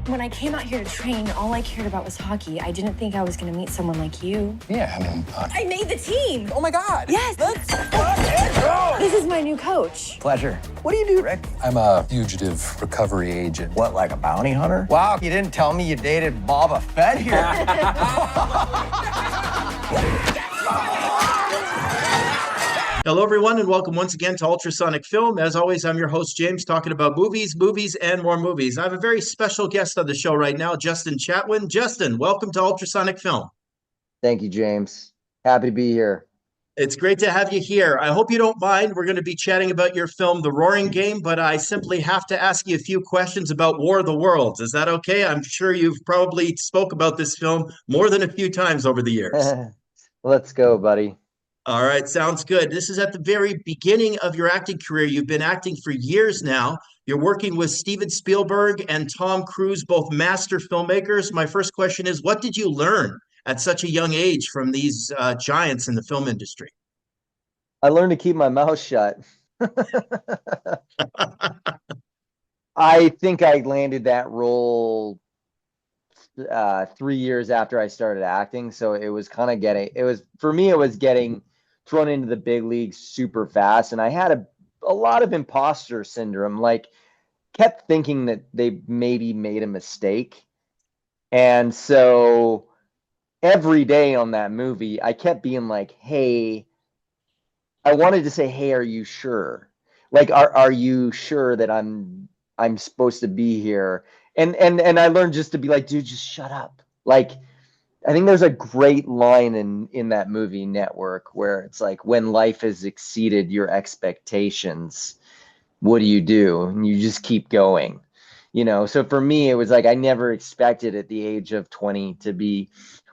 When I came out here to train, all I cared about was hockey. I didn't think I was going to meet someone like you. Yeah, I made the team! Oh my God! Yes! Let's fucking go! This is my new coach. Pleasure. What do you do, Rick? I'm a fugitive recovery agent. What, like a bounty hunter? Wow, you didn't tell me you dated Boba Fett here. Hello, everyone, and welcome once again to Ultrasonic Film. As always, I'm your host, James, talking about movies, and more movies. I have a very special guest on the show right now, Justin Chatwin. Justin, welcome to Ultrasonic Film. Thank you, James. Happy to be here. It's great to have you here. I hope you don't mind. We're going to be chatting about your film, The Roaring Game, but I simply have to ask you a few questions about War of the Worlds. Is that okay? I'm sure you've probably spoke about this film more than a few times over the years. Let's go, buddy. All right, sounds good. This is at the very beginning of your acting career. You've been acting for years now. You're working with Steven Spielberg and Tom Cruise, both master filmmakers. My first question is, what did you learn at such a young age from these giants in the film industry? I learned to keep my mouth shut. I think I landed that role 3 years after I started acting. So it was kind of getting thrown into the big leagues super fast. And I had a lot of imposter syndrome, like kept thinking that they maybe made a mistake. And so every day on that movie, I kept being like, hey, I wanted to say, hey, are you sure? Like, are you sure that I'm supposed to be here? And I learned just to be like, dude, just shut up. Like, I think there's a great line in that movie Network where it's like, when life has exceeded your expectations, what do? And you just keep going, you know? So for me, it was like, I never expected at the age of 20 to be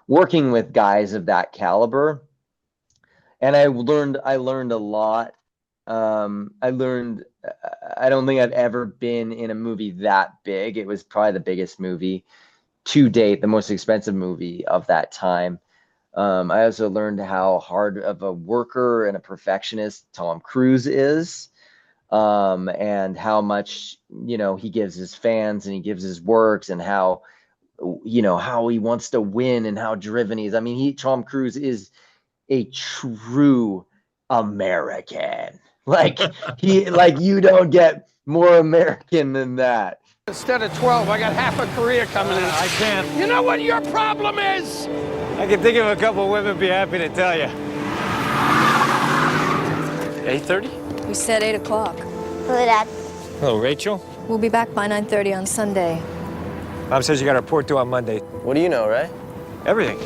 working with guys of that caliber. And I learned a lot. I don't think I've ever been in a movie that big. It was probably the biggest movie to date, the most expensive movie of that time. I also learned how hard of a worker and a perfectionist Tom Cruise is, and how much, he gives his fans and he gives his works, and how he wants to win and how driven he is. I mean, Tom Cruise is a true American. Like you don't get more American than that. Instead of 12, I got half a career coming in. I can't. You know what your problem is? I can think of a couple of women be happy to tell you. 8:30? We said 8 o'clock. Hello, Dad. Hello, Rachel. We'll be back by 9:30 on Sunday. Mom says you got a report due on Monday. What do you know, Ray? Everything.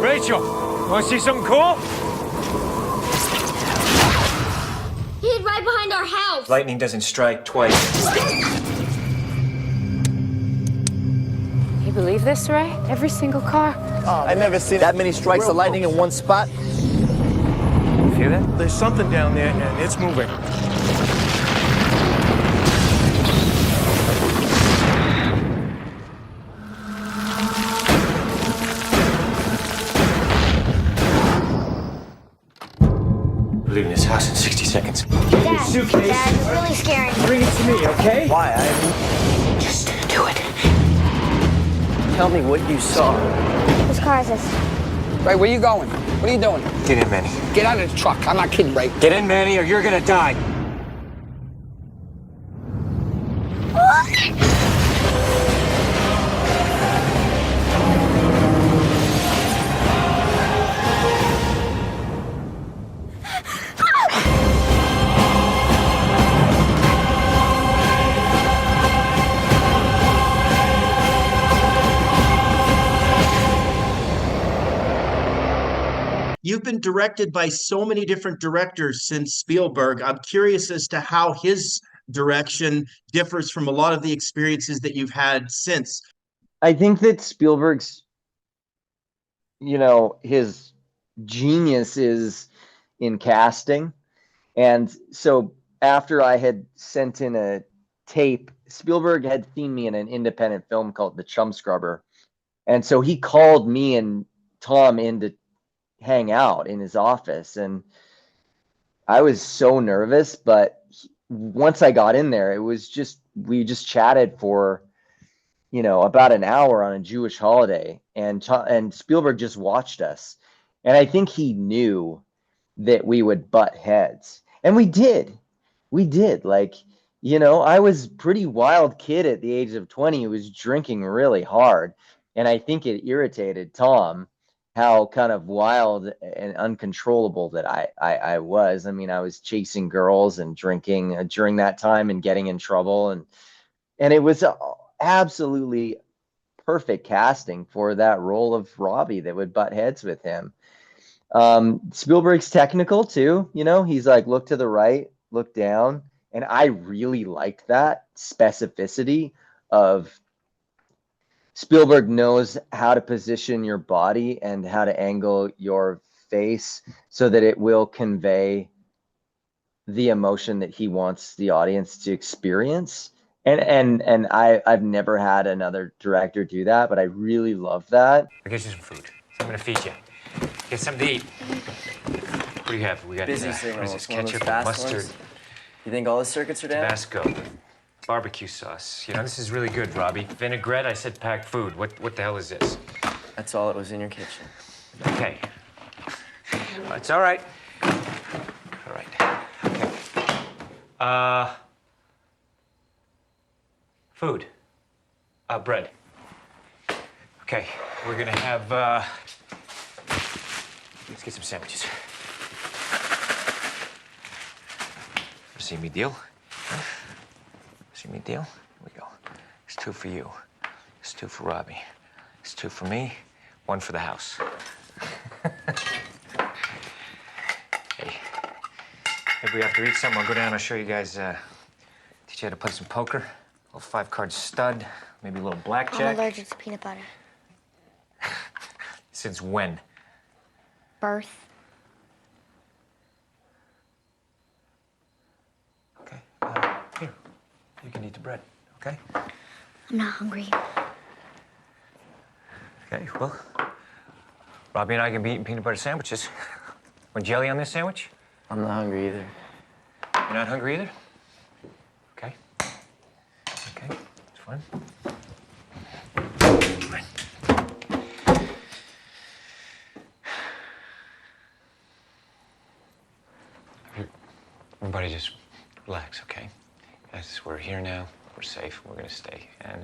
Rachel, want to see something cool? He hid right behind our house. Lightning doesn't strike twice. You believe this, Ray? Every single car. I've never seen that many strikes of lightning in one spot. Feel that? There's something down there, and it's moving. We're leaving this house in 60 seconds. Dad, Suitcase. Dad, it's really scary. Bring it to me, okay? Why? Just do it. Tell me what you saw. Whose car is this? Ray, where you going? What are you doing? Get in, Manny. Get out of the truck. I'm not kidding, Ray. Get in, Manny, or you're gonna die. You've been directed by so many different directors since Spielberg. I'm curious as to how his direction differs from a lot of the experiences that you've had since. I think that Spielberg's, his genius is in casting. And so after I had sent in a tape, Spielberg had seen me in an independent film called The Chum Scrubber. And so he called me and Tom in to hang out in his office. And I was so nervous, but once I got in there, it was just, we just chatted for about an hour on a Jewish holiday, and Spielberg just watched us. And I think he knew that we would butt heads. And we did. We did. Like, I was a pretty wild kid at the age of 20 who was drinking really hard. And I think it irritated Tom how kind of wild and uncontrollable that I was. I mean, I was chasing girls and drinking during that time and getting in trouble. And it was absolutely perfect casting for that role of Robbie that would butt heads with him. Spielberg's technical too, he's like, look to the right, look down. And I really liked that specificity of Spielberg knows how to position your body and how to angle your face so that it will convey the emotion that he wants the audience to experience. And I've never had another director do that, but I really love that. I'll get you some food. I'm gonna feed you. Get something to eat. What do you have? We got Busy what signal. is this? One of those Ketchup, fast mustard, ones. You think all the circuits are down? Tabasco, barbecue sauce. This is really good, Robbie. Vinaigrette. I said packed food. What the hell is this? That's all that was in your kitchen. Okay. It's all right. All right. Okay. Food. Bread. Okay, we're gonna have, let's get some sandwiches. See me deal? Huh? See me deal? Here we go. It's 2 for you. It's 2 for Robbie. It's 2 for me, 1 for the house. Hey, maybe after we eat something, I'll go down, I'll show you guys, teach you how to play some poker. A little 5-card stud, maybe a little blackjack. I'm allergic to peanut butter. Since when? Birth. Okay, here, you can eat the bread, okay? I'm not hungry. Okay, well, Robbie and I can be eating peanut butter sandwiches. Want jelly on this sandwich? I'm not hungry either. You're not hungry either? Okay. Okay, it's fine. Fine. Everybody just relax, okay? Guys, we're here now. We're safe. We're gonna stay. And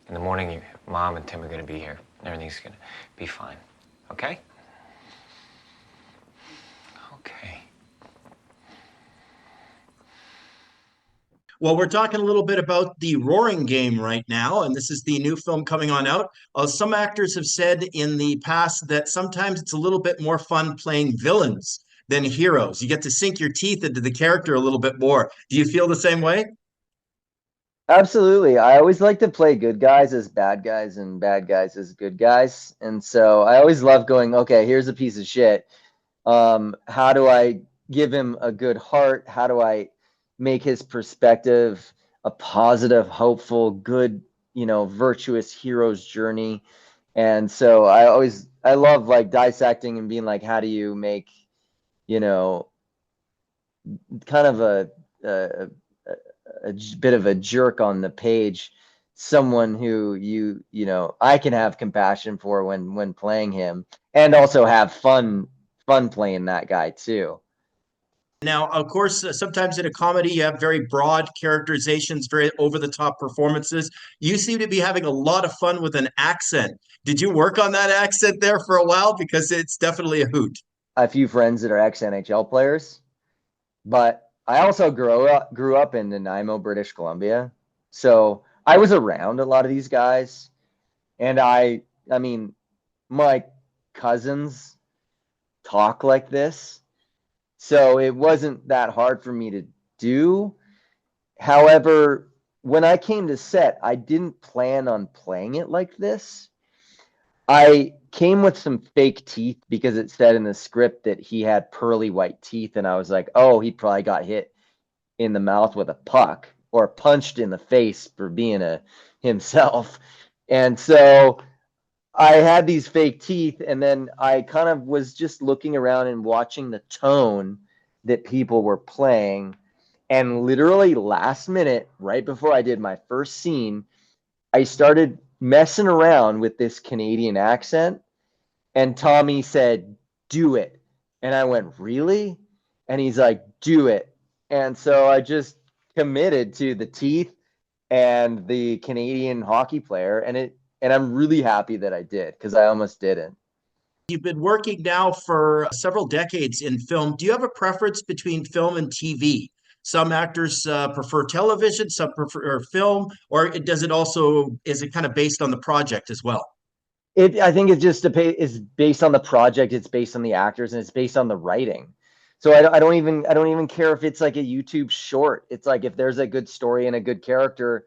in the morning, Mom and Tim are gonna be here. And everything's gonna be fine. Okay? Okay. Well, we're talking a little bit about the Roaring Game right now, and this is the new film coming on out. Some actors have said in the past that sometimes it's a little bit more fun playing villains than heroes. You get to sink your teeth into the character a little bit more. Do you feel the same way? Absolutely. I always like to play good guys as bad guys and bad guys as good guys. And so I always love going, okay, here's a piece of shit. How do I give him a good heart? How do I make his perspective a positive, hopeful, good, virtuous hero's journey? And so I love like dissecting and being like, how do you make, kind of a bit of a jerk on the page, someone who I can have compassion for when playing him, and also have fun playing that guy too. Now, of course, sometimes in a comedy, you have very broad characterizations, very over-the-top performances. You seem to be having a lot of fun with an accent. Did you work on that accent there for a while? Because it's definitely a hoot. A few friends that are ex-NHL players, but I also grew up in Nanaimo, British Columbia. So I was around a lot of these guys. And I mean, my cousins talk like this. So it wasn't that hard for me to do. However, when I came to set, I didn't plan on playing it like this. I came with some fake teeth because it said in the script that he had pearly white teeth. And I was like, oh, he probably got hit in the mouth with a puck or punched in the face for being himself. And so I had these fake teeth, and then I kind of was just looking around and watching the tone that people were playing. And literally last minute, right before I did my first scene, I started messing around with this Canadian accent, and Tommy said, "Do it." And I went, "Really?" And he's like, "Do it." And so I just committed to the teeth and the Canadian hockey player, and I'm really happy that I did, because I almost didn't. You've been working now for several decades in film. Do you have a preference between film and TV? Some actors prefer television, some prefer film, or is it kind of based on the project as well? I think it's just is based on the project, it's based on the actors, and it's based on the writing. So I don't even care if it's like a YouTube short. It's like, if there's a good story and a good character,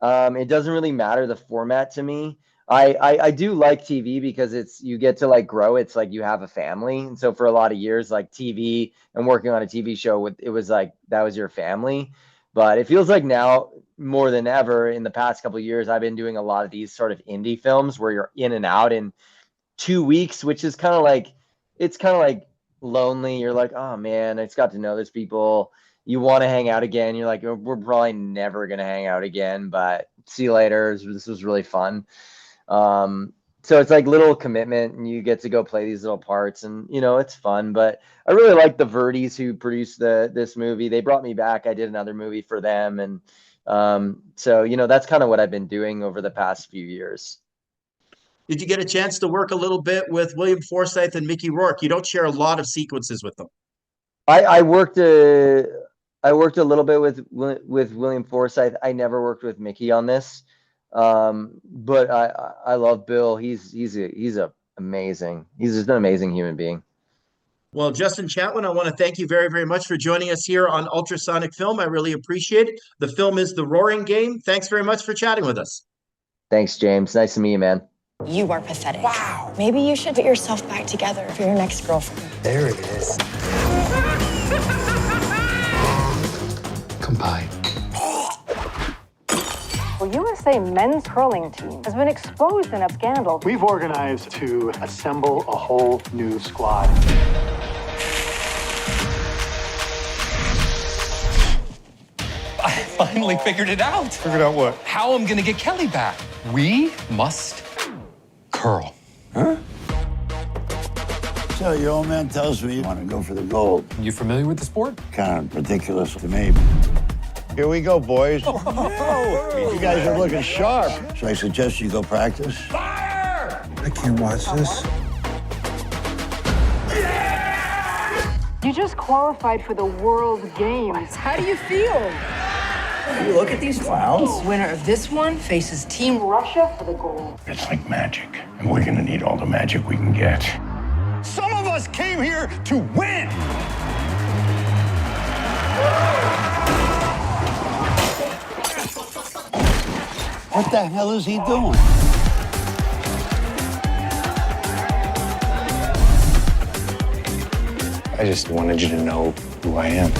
it doesn't really matter the format to me. I do like TV because you get to like grow. It's like you have a family. And so for a lot of years, like TV and working on a TV show, it was like that was your family. But it feels like now more than ever in the past couple of years, I've been doing a lot of these sort of indie films where you're in and out in 2 weeks, which is kind of like, it's kind of like lonely. You're like, oh man, I just got to know these people. You want to hang out again. You're like, we're probably never going to hang out again, but see you later. This was really fun. So it's like little commitment, and you get to go play these little parts, and it's fun. But I really like the Verdes who produced this movie. They brought me back. I did another movie for them, and so that's kind of what I've been doing over the past few years. Did you get a chance to work a little bit with William Forsythe and Mickey Rourke? You don't share a lot of sequences with them. I worked a little bit with William Forsythe. I never worked with Mickey on this. But I love Bill. He's amazing. He's just an amazing human being. Well, Justin Chatwin, I want to thank you very, very much for joining us here on Ultrasonic Film. I really appreciate it. The film is The Roaring Game. Thanks very much for chatting with us. Thanks, James. Nice to meet you, man. You are pathetic. Wow. Maybe you should put yourself back together for your next girlfriend. There it is. Combine. Well, USA men's curling team has been exposed in a scandal. We've organized to assemble a whole new squad. I finally figured it out. Figured out what? How I'm gonna get Kelly back. We must curl. Huh? So your old man tells me you want to go for the gold. You familiar with the sport? Kind of ridiculous to me. Here we go, boys. You guys are looking sharp. So I suggest you go practice. Fire! I can't watch this. You just qualified for the World Games. How do you feel? You look at these clowns. Winner of this one faces Team Russia for the gold. It's like magic, and we're gonna need all the magic we can get. Some of us came here to win. What the hell is he doing? I just wanted you to know who I am.